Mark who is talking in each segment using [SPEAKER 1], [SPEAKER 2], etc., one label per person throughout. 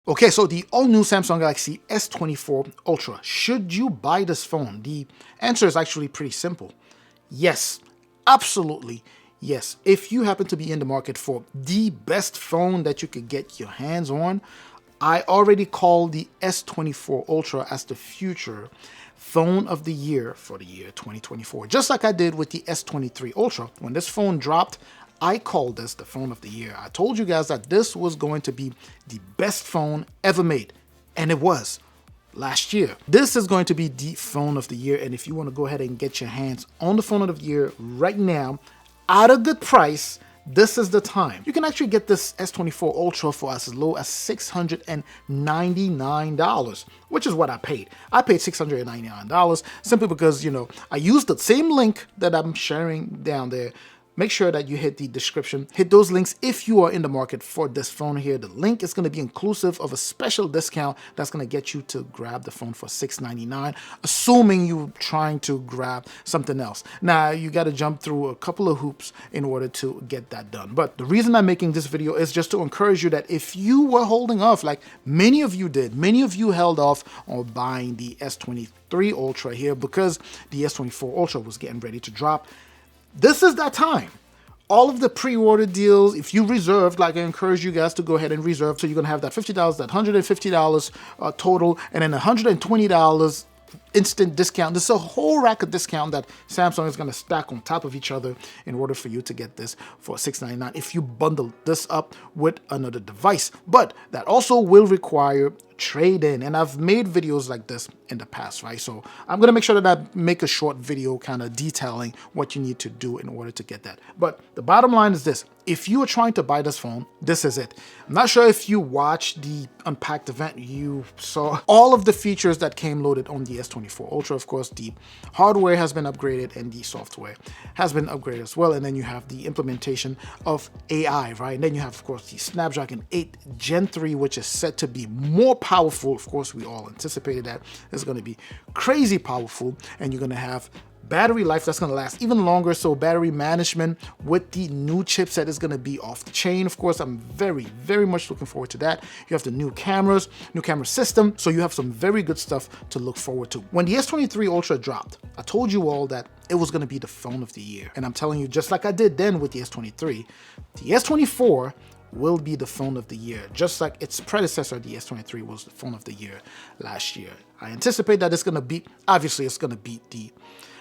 [SPEAKER 1] Okay, so the all-new Samsung Galaxy S24 ULTRA. Should you buy this phone? The answer is actually pretty simple. Yes, absolutely yes. If you happen to be in the market for the best phone that you could get your hands on, I already call the S24 ULTRA as the future phone of the year for the year 2024. Just like I did with the S23 ULTRA. When this phone dropped, I called this the phone of the year. I told you guys that this was going to be the best phone ever made, and it was last year. This is going to be the phone of the year, and if you want to go ahead and get your hands on the phone of the year right now at a good price, this is the time. You can actually get this S24 ULTRA for as low as $699, which is what I paid. I paid $699 simply because, I used the same link that I'm sharing down there. Make sure that you hit the description, hit those links if you are in the market for this phone here. The link is going to be inclusive of a special discount that's going to get you to grab the phone for $699, assuming you're trying to grab something else. Now, you got to jump through a couple of hoops in order to get that done. But the reason I'm making this video is just to encourage you that if you were holding off, like many of you did, many of you held off on buying the S23 ULTRA here because the S24 ULTRA was getting ready to drop. This is that time. All of the pre-order deals, if you reserved, like I encourage you guys to go ahead and reserve. So you're going to have that $50, that $150 total, and then $120 instant discount. This is a whole rack of discount that Samsung is going to stack on top of each other in order for you to get this for $699 if you bundle this up with another device. But that also will require trade-in, and I've made videos like this in the past, right? So I'm gonna make sure that I make a short video kind of detailing what you need to do in order to get that. But the bottom line is this: if you are trying to buy this phone, this is it. I'm not sure if you watched the Unpacked event, you saw all of the features that came loaded on the S24 ULTRA. Of course, the hardware has been upgraded and the software has been upgraded as well. And then you have the implementation of AI, right? And then you have, of course, the Snapdragon 8 Gen 3, which is set to be more powerful. Of course, we all anticipated that it's going to be crazy powerful, and you're going to have battery life that's going to last even longer. So battery management with the new chipset is going to be off the chain. Of course, I'm very, very much looking forward to that. You have the new cameras, new camera system. So you have some very good stuff to look forward to. When the S23 ULTRA dropped, I told you all that it was going to be the phone of the year. And I'm telling you, just like I did then with the S23, the S24 will be the phone of the year, just like its predecessor, the S23, was the phone of the year last year. I anticipate that it's going to beat, obviously it's going to beat the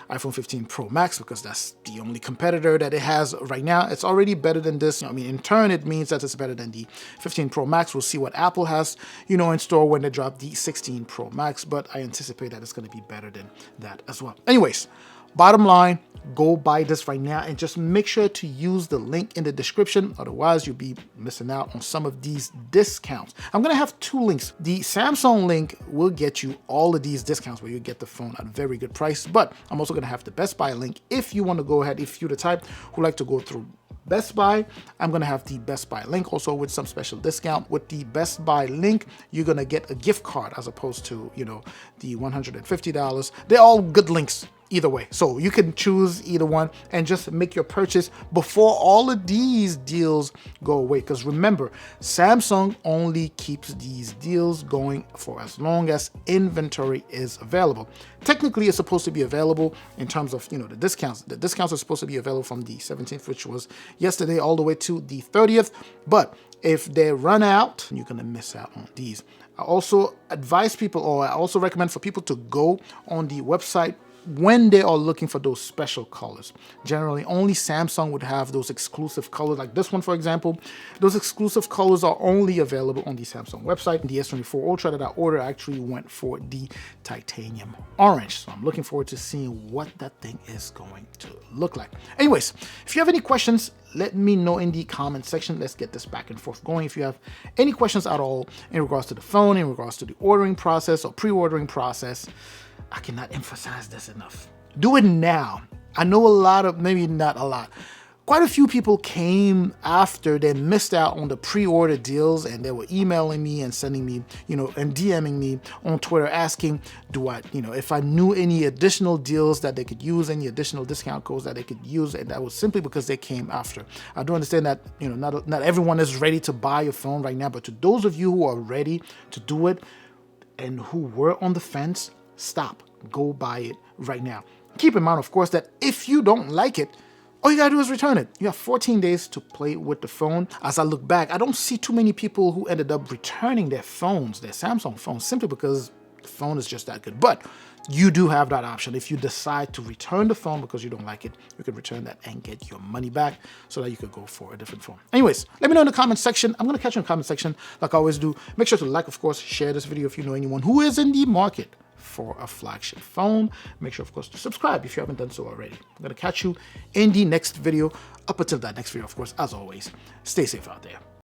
[SPEAKER 1] iPhone 15 Pro Max because that's the only competitor that it has right now. It's already better than this. I mean, in turn, it means that it's better than the 15 Pro Max. We'll see what Apple has, in store when they drop the 16 Pro Max, but I anticipate that it's going to be better than that as well. Anyways, bottom line, go buy this right now and just make sure to use the link in the description. Otherwise, you'll be missing out on some of these discounts. I'm going to have two links. The Samsung link will get you all of these discounts where you get the phone at a very good price. But I'm also going to have the Best Buy link if you want to go ahead, if you're the type who like to go through Best Buy. I'm going to have the Best Buy link also with some special discount. With the Best Buy link, you're going to get a gift card as opposed to, the $150. They're all good links either way. So you can choose either one and just make your purchase before all of these deals go away. Because remember, Samsung only keeps these deals going for as long as inventory is available. Technically, it's supposed to be available in terms of, the discounts. The discounts are supposed to be available from the 17th, which was yesterday, all the way to the 30th. But if they run out, you're going to miss out on these. I also advise people, or I also recommend for people to go on the website when they are looking for those special colors. Generally, only Samsung would have those exclusive colors, like this one, for example. Those exclusive colors are only available on the Samsung website. The S24 ULTRA that I ordered actually went for the titanium orange. So I'm looking forward to seeing what that thing is going to look like. Anyways, if you have any questions, let me know in the comment section. Let's get this back and forth going. If you have any questions at all in regards to the phone, in regards to the ordering process or pre-ordering process, I cannot emphasize this enough. Do it now. I know a lot of, maybe not a lot. quite a few people came after they missed out on the pre-order deals, and they were emailing me and sending me, and DMing me on Twitter asking, if I knew any additional deals that they could use, any additional discount codes that they could use, and that was simply because they came after. I do understand that, not everyone is ready to buy a phone right now, but to those of you who are ready to do it and who were on the fence, stop. Go buy it right now. Keep in mind, of course, that if you don't like it, all you gotta do is return it. You have 14 days to play with the phone. As I look back, I don't see too many people who ended up returning their phones, their Samsung phones, simply because the phone is just that good. But you do have that option. If you decide to return the phone because you don't like it, you can return that and get your money back so that you could go for a different phone. Anyways, let me know in the comment section. I'm gonna catch you in the comment section like I always do. Make sure to like, of course, share this video if you know anyone who is in the market for a flagship phone. Make sure, of course, to subscribe if you haven't done so already. I'm going to catch you in the next video. Up until that next video, of course, as always, stay safe out there.